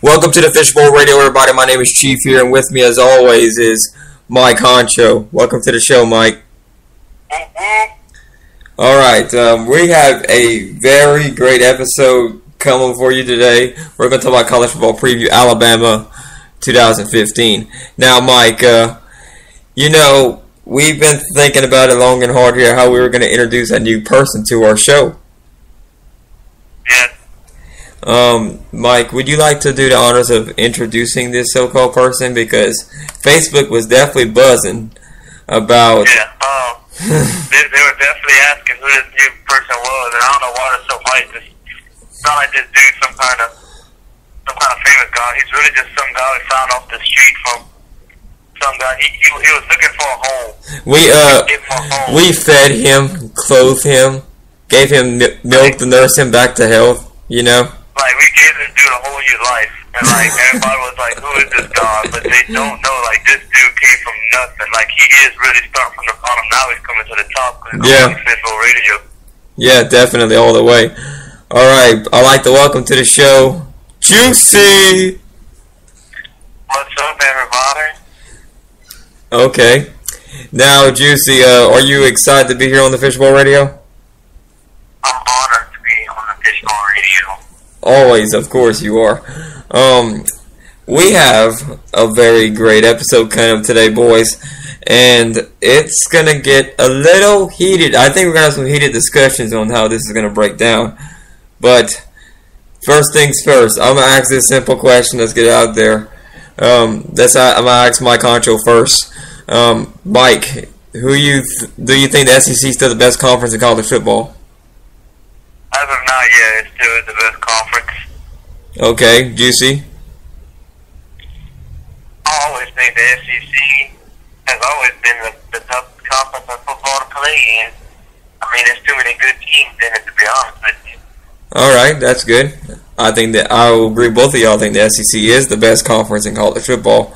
Welcome to the Fishbowl Radio, everybody. My name is Chief here, and with me, as always, is Mike Honcho. Welcome to the show, Mike. All right, we have a very great episode coming for you today. We're going to talk about college football preview, Alabama 2015. Now, Mike, we've been thinking about it long and hard here, how we were going to introduce a new person to our show. Yeah. Mike, would you like to do the honors of introducing this so-called person? Because Facebook was definitely buzzing about... Yeah, they were definitely asking who this new person was, and I don't know why they're so hyped. It's not like this dude some kind of famous guy. He's really just some guy we found off the street from some guy. He was looking for a home. We fed him, clothed him, gave him milk to nurse him back to health, you know? Like, we gave this dude a whole new life, and, like, everybody was like, who is this guy? But they don't know, like, this dude came from nothing. Like, he is really starting from the bottom. Now he's coming to the top because he's on Fishbowl Radio. Yeah, definitely, all the way. All right, I'd like to welcome to the show, Juicy! What's up, everybody? Okay. Now, Juicy, are you excited to be here on the Fishbowl Radio? I'm honored to be on the Fishbowl Radio. Always, of course you are. We have a very great episode coming up today, boys, and it's going to get a little heated. I think we're going to have some heated discussions on how this is going to break down. But first things first, I'm going to ask this simple question. Let's get it out there. I'm going to ask Mike Honcho first. Mike, do you think the SEC is still the best conference in college football? As of now, yeah, it still is the best conference. Okay, Juicy? I always think the SEC has always been the toughest conference of football to play in. I mean, there's too many good teams in it, to be honest with you. Alright, that's good. I think that I will agree with both of y'all. I think the SEC is the best conference in college football.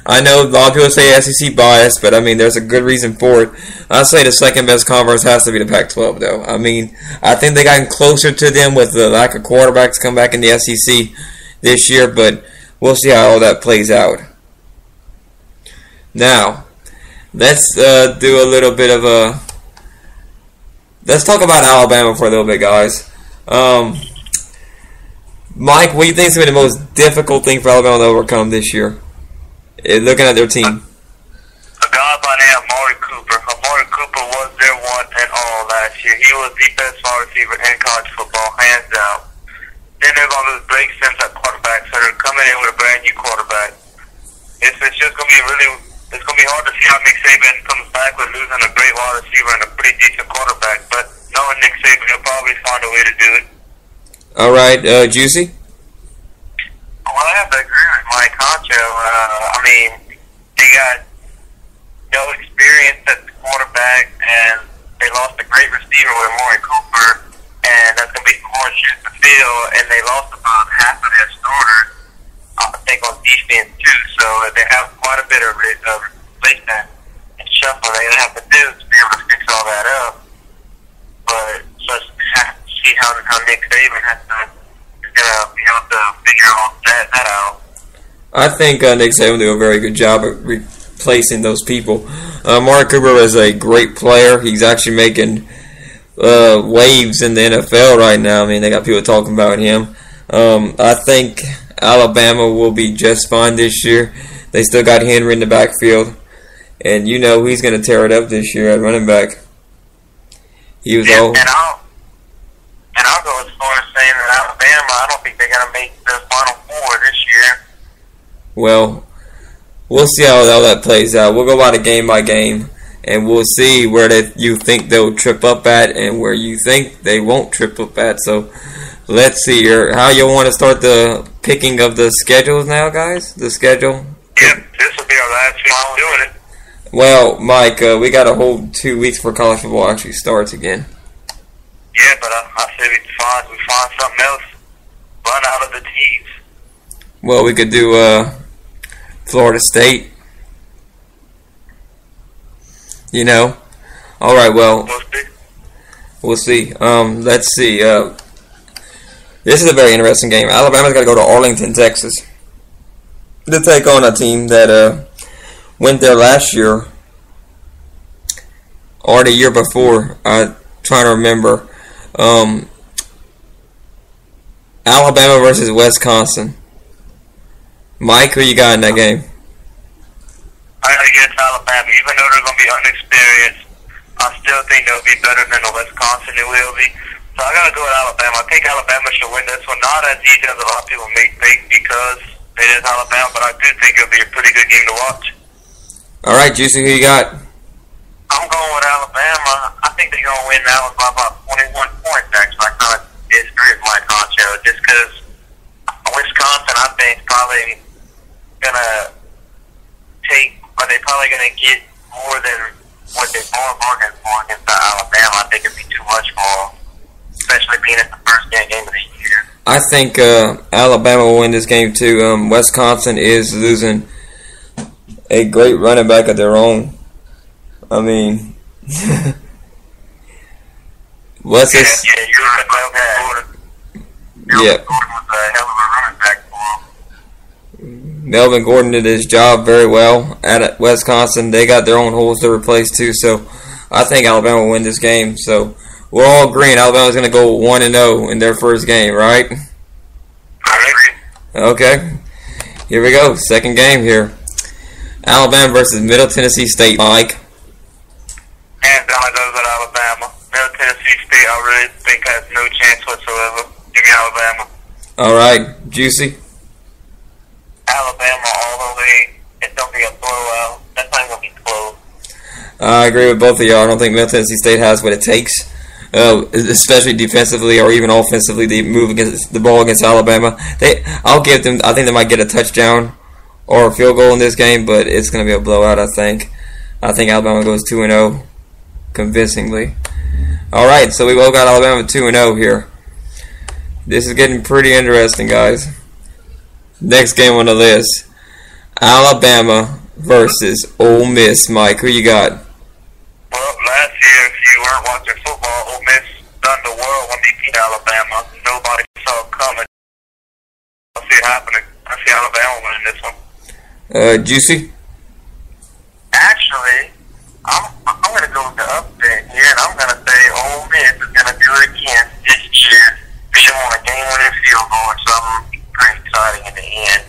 I know a lot of people say SEC bias, but I mean, there's a good reason for it. I say the second best conference has to be the Pac-12, though. I mean, I think they gotten closer to them with the lack of quarterbacks come back in the SEC this year, but we'll see how all that plays out. Now, let's do a little bit of a... Let's talk about Alabama for a little bit, guys. Mike, what do you think is going to be the most difficult thing for Alabama to overcome this year? Looking at their team. A guy by the name of Amari Cooper. Amari Cooper was their one and all last year. He was the best wide receiver in college football, hands down. Then they're going to lose Blake Sims at quarterback, so they're coming in with a brand new quarterback. It's just going to be it's going to be hard to see how Nick Saban comes back with losing a great wide receiver and a pretty decent quarterback. But knowing Nick Saban, he'll probably find a way to do it. All right, Juicy? Well, I have to agree with Mike Honcho. I mean, they got no experience at the quarterback, and they lost a great receiver with Amari Cooper, and that's going to be some more shoes to fill, and they lost about half of their starters, I think, on defense, too. So they have quite a bit of replacement and shuffle they're going to have to do to be able to fix all that up. But just have to see how Nick Saban is going to be able to figure all that out. I think Nick Saban will do a very good job of replacing those people. Amari Cooper is a great player. He's actually making waves in the NFL right now. I mean, they got people talking about him. I think Alabama will be just fine this year. They still got Henry in the backfield. And you know he's going to tear it up this year at running back. He was all... And I'll go as far as saying that Alabama, I don't think they're going to make the Final Four this year. Well, we'll see how all that plays out. We'll go by game, and we'll see where you think they'll trip up at and where you think they won't trip up at. So, let's see how you want to start the picking of the schedules now, guys? The schedule? Yep, this will be our last time doing it. Well, Mike, we got a whole 2 weeks before college football actually starts again. Yeah, but I say we find something else. Run out of the teams. Well, we could do Florida State. You know. All right. Well, we'll see. Let's see. This is a very interesting game. Alabama's got to go to Arlington, Texas. to take on a team that went there last year or the year before. I'm trying to remember. Alabama versus Wisconsin. Mike, who you got in that game? I gotta get Alabama. Even though they're gonna be unexperienced, I still think they'll be better than the Wisconsin it will be. So I gotta go with Alabama. I think Alabama should win this one. Not as easy as a lot of people may think because it is Alabama, but I do think it'll be a pretty good game to watch. All right, Juicy, who you got? I'm going with Alabama. I think they're gonna win that one by about 21 points. Actually, I kind of disagree with Mike Honcho just because Wisconsin, I think, is probably gonna take, or they're probably gonna get more than what they bargained for against Alabama. I think it'd be too much for them, especially being at the first game of the year. I think Alabama will win this game too. Wisconsin is losing a great running back of their own. I mean, what's this? Yeah, you're right about that. Yeah. Gordon was a hell of a running back for him. Melvin Gordon did his job very well at Wisconsin. They got their own holes to replace too, so I think Alabama will win this game. So we're all agreeing Alabama's going to go 1-0 in their first game, right? I agree. Okay. Here we go. Second game here. Alabama versus Middle Tennessee State. Mike. Hands down, I go with Alabama. Middle Tennessee State, I really think has no chance whatsoever. Give me Alabama. All right. Juicy. Alabama all the way. It's going to be a blowout. That's not going to be close. I agree with both of y'all. I don't think Middle Tennessee State has what it takes, especially defensively or even offensively, to move against the ball against Alabama. I'll give them. I think they might get a touchdown or a field goal in this game, but it's going to be a blowout. I think Alabama goes 2-0 convincingly. All right, so we both got Alabama 2-0 here. This is getting pretty interesting, guys. Next game on the list: Alabama versus Ole Miss. Mike, who you got? Well, last year, if you weren't watching football, Ole Miss done the world when they beat Alabama. Nobody saw it coming. I see it happening. I see Alabama winning this one. Juicy? Actually, I'm going to go with the upset here, and I'm going to say Ole Miss is going to do it again this year. They want a game-winning field goal or something pretty exciting in the end.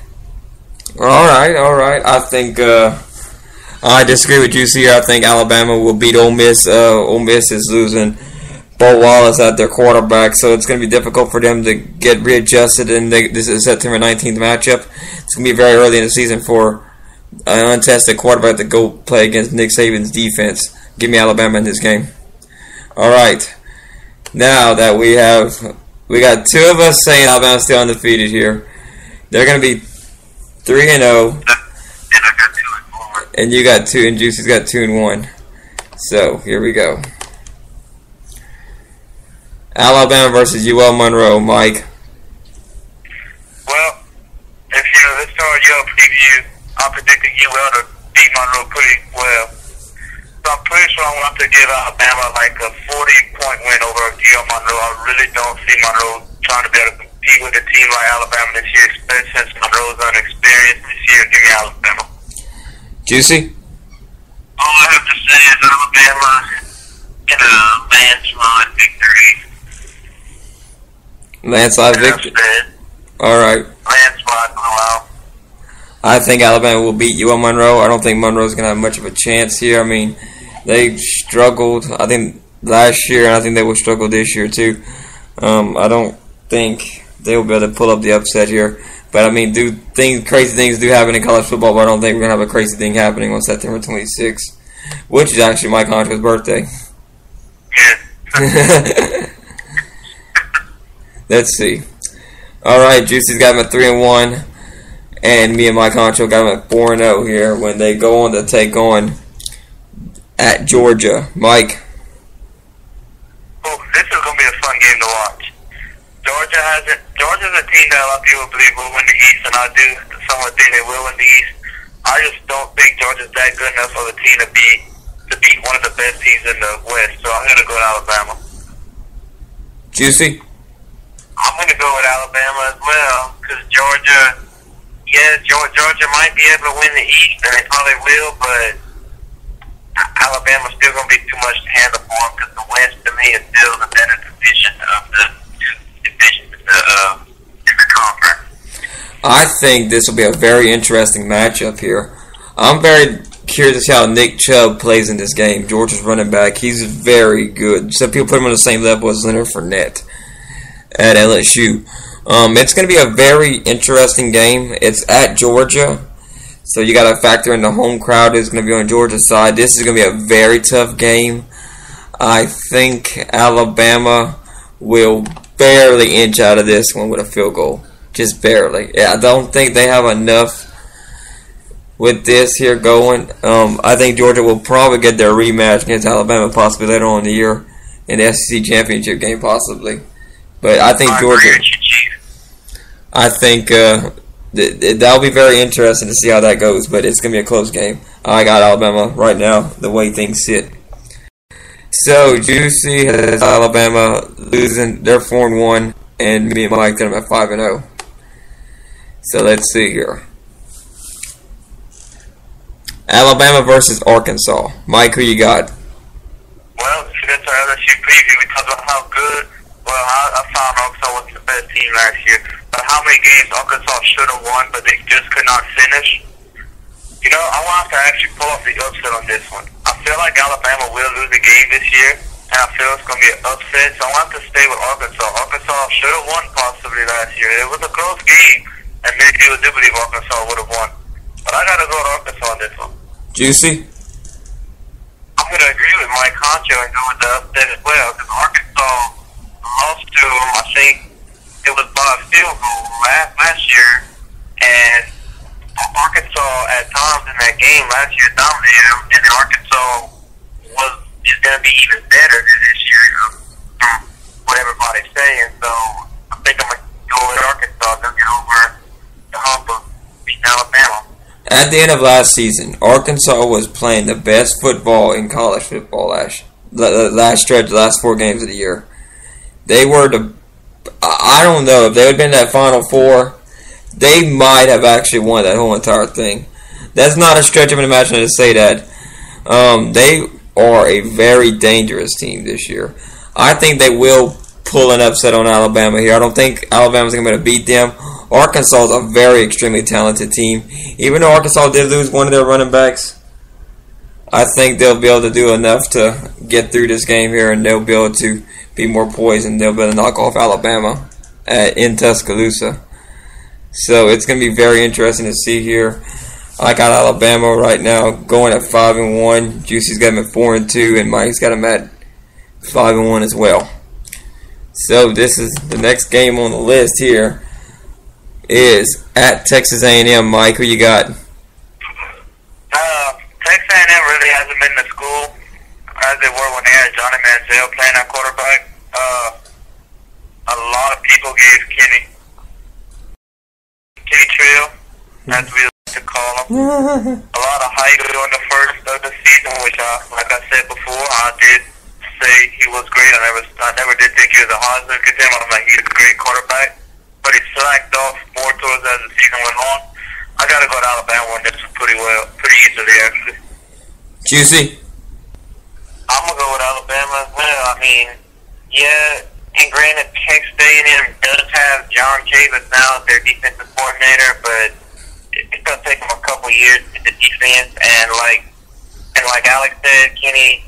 All right. I think I disagree with Juicy here. I think Alabama will beat Ole Miss. Ole Miss is losing Bo Wallace at their quarterback, so it's going to be difficult for them to get readjusted. And this is September 19th matchup. It's going to be very early in the season for an untested quarterback to go play against Nick Saban's defense. Give me Alabama in this game. All right. Now that we got two of us saying Alabama's still undefeated here. They're going to be 3-0. And you got 2, and Juicy's got 2-1. So here we go. Alabama versus UL Monroe. Mike. Well, if you listen to our UL preview, I'm predicting UL to beat Monroe pretty well. So I'm pretty sure I'm going to have to give Alabama like a 40-point win over UL Monroe. I really don't see Monroe trying to be able to compete with a team like Alabama this year, especially since Monroe's unexperienced this year. Give me Alabama. Juicy? All I have to say is Alabama in a landslide victory. Landslide victory? All right. Landslide blowout. I think Alabama will beat UL Monroe. I don't think Monroe's going to have much of a chance here. I mean, they struggled, I think, last year, and I think they will struggle this year, too. I don't think they will be able to pull up the upset here. But, I mean, crazy things do happen in college football, but I don't think we're going to have a crazy thing happening on September 26th, which is actually Mike Honcho's birthday. Yeah. Let's see. All right, Juicy's got him at 3-1. And me and Mike Honcho got them at 4-0 here when they go on to take on at Georgia. Mike. Oh, this is going to be a fun game to watch. Georgia's a team that a lot of people believe will win the East, and I do somewhat think they will win the East. I just don't think Georgia's that good enough of a team to beat one of the best teams in the West, so I'm going to go with Alabama. Juicy? I'm going to go with Alabama as well, because Georgia yeah, Georgia might be able to win the East, and they probably will, but Alabama's still going to be too much to handle for them because the West, to me, is still the better division of the division in the conference. I think this will be a very interesting matchup here. I'm very curious to see how Nick Chubb plays in this game. Georgia's running back. He's very good. Some people put him on the same level as Leonard Fournette at LSU. It's going to be a very interesting game. It's at Georgia, so you got to factor in the home crowd is going to be on Georgia's side. This is going to be a very tough game. I think Alabama will barely inch out of this one with a field goal. Just barely. Yeah, I don't think they have enough with this here going. I think Georgia will probably get their rematch against Alabama possibly later on in the year in the SEC championship game possibly. But I think Georgia. I think that'll be very interesting to see how that goes. But it's gonna be a close game. I got Alabama right now the way things sit. So Juicy has Alabama losing. They're 4-1, and me and Mike got them at 5-0. So let's see here. Alabama versus Arkansas. Mike, who you got? Well, if you get to our LSU preview, we talked about how good. Well, I found Arkansas was the best team last year. But how many games Arkansas should have won, but they just could not finish? You know, I want to actually pull off the upset on this one. I feel like Alabama will lose a game this year, and I feel it's going to be an upset. So I want to stay with Arkansas. Arkansas should have won possibly last year. It was a close game, and maybe it was do believe Arkansas would have won. But I got to go to Arkansas on this one. Juicy? I'm going to agree with Mike Concho and go with the upset as well, because Arkansas lost to them, I think it was by a field goal last year, and Arkansas at times in that game last year dominated them, and Arkansas is going to be even better than this year, from what everybody's saying. So I think I'm going to go with Arkansas to get over the hump of beating Alabama. At the end of last season, Arkansas was playing the best football in college football last stretch, the last 4 games of the year. They were I don't know, if they had been in that Final Four, they might have actually won that whole entire thing. That's not a stretch of an imagination to say that. They are a very dangerous team this year. I think they will pull an upset on Alabama here. I don't think Alabama's going to be able to beat them. Arkansas is a very extremely talented team. Even though Arkansas did lose one of their running backs, I think they'll be able to do enough to get through this game here, and they'll be able to be more poised, and they'll be able to knock off Alabama in Tuscaloosa. So it's going to be very interesting to see here. I got Alabama right now going at 5-1. Juicy's got them at 4-2, and Mike's got them at 5-1 as well. So this is the next game on the list here. Is at Texas A&M. Mike, who you got? Texas A&M really hasn't been to school as they were when they had Johnny Manziel playing at quarterback. A lot of people gave Kenny Trill, as we like to call him, a lot of hype during the first of the season, which, like I said before, I did say he was great. I never did think he was a Heisman contender. I'm like, he's a great quarterback. But he slacked off more towards as the season went on. I got to go to Alabama on this one pretty easily, actually. Juicy? I'm going to go with Alabama as well. I mean, yeah, and granted, Texas A&M does have John Chavis now as their defensive coordinator, but it's going to take them a couple years to get the defense. And like Alex said, Kenny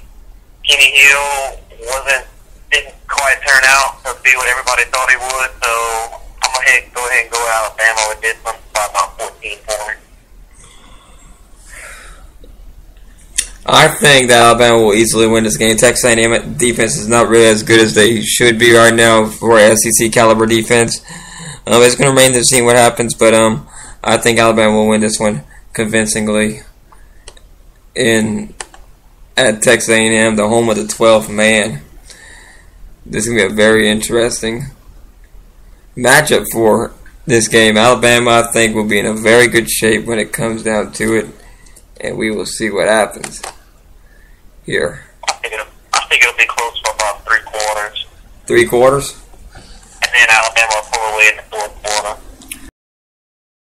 Hill didn't quite turn out to be what everybody thought he would, so I'm going to go ahead and go to Alabama with this one by about 14 points. I think that Alabama will easily win this game. Texas A&M defense is not really as good as they should be right now for SEC caliber defense. It's going to remain to see what happens, but I think Alabama will win this one convincingly at Texas A&M, the home of the 12th man. This is going to be a very interesting matchup for this game. Alabama, I think, will be in a very good shape when it comes down to it, and we will see what happens here. I think it'll be close for about 3 quarters. 3 quarters? And then Alabama will pull away in the 4th quarter.